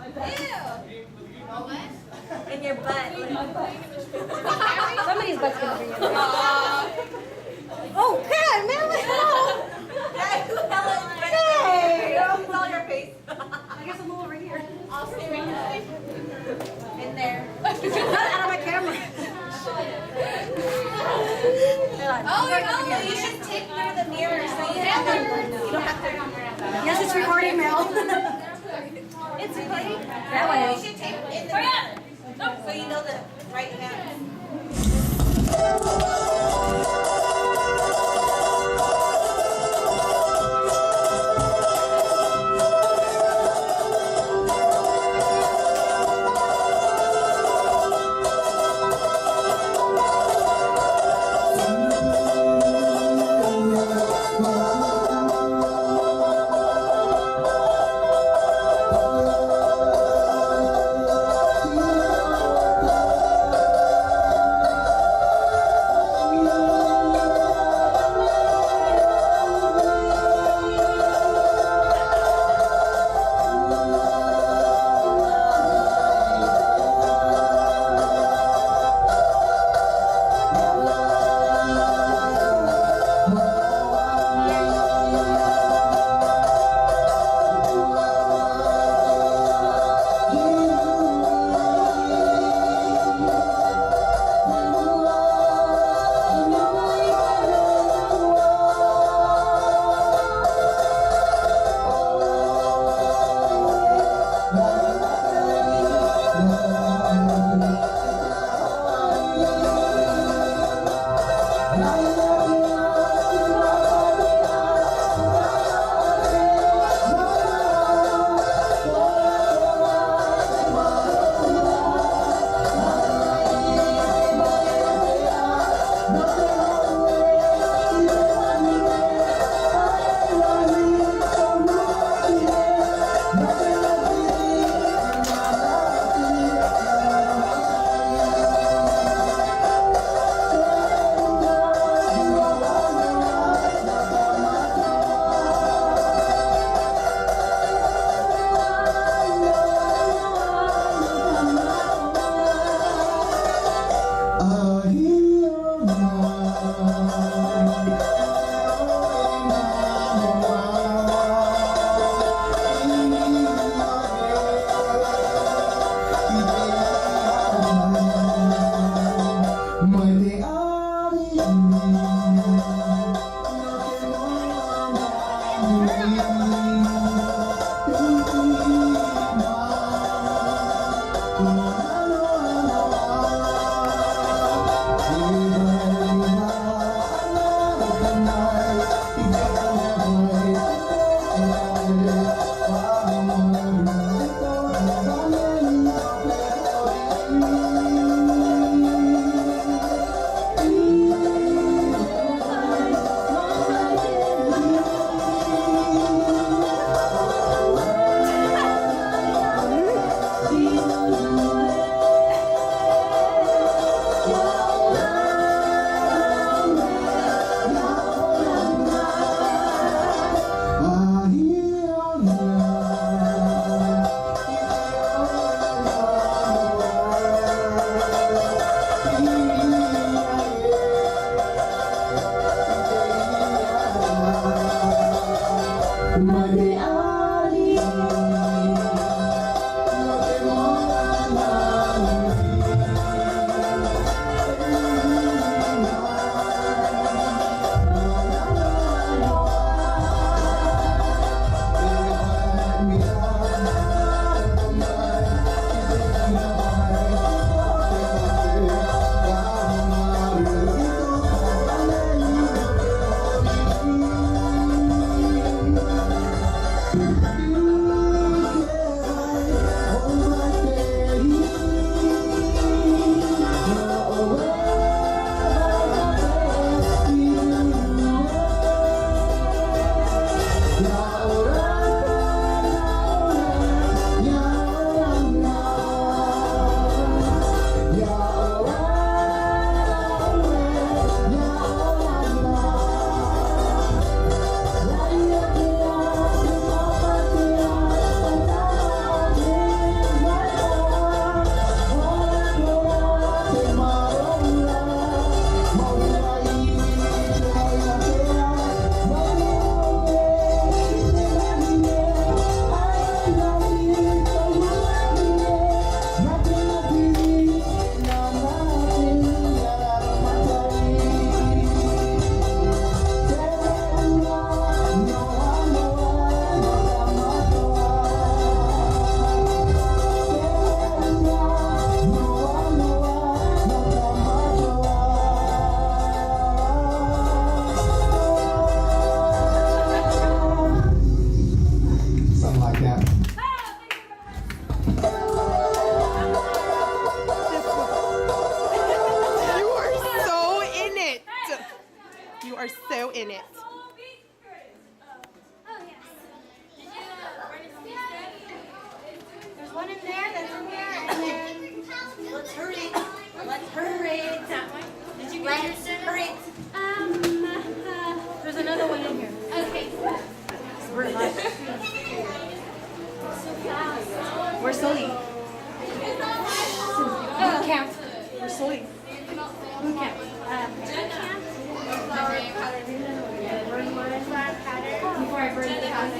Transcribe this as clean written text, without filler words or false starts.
In your butt. Somebody's butt's gonna be in there. Oh, God, man, let's go. Hey, it's all your face. I guess I'm over here. I'll stay right here. In there. Not out of my camera. Oh, you should take through the mirror so you don't have to. Yes, it's recording, Mel. It's recording? That way. You should tape in the mirror so you know the right hand. in it. Oh, yes. There's one in there, that's in there, and then... Let's hurry. Let's hurry. Did you get your dinner? Hurry. There's another one in here. Okay. We're Sully. Boot camp. We're Sully. Boot camp. Before I burn the house.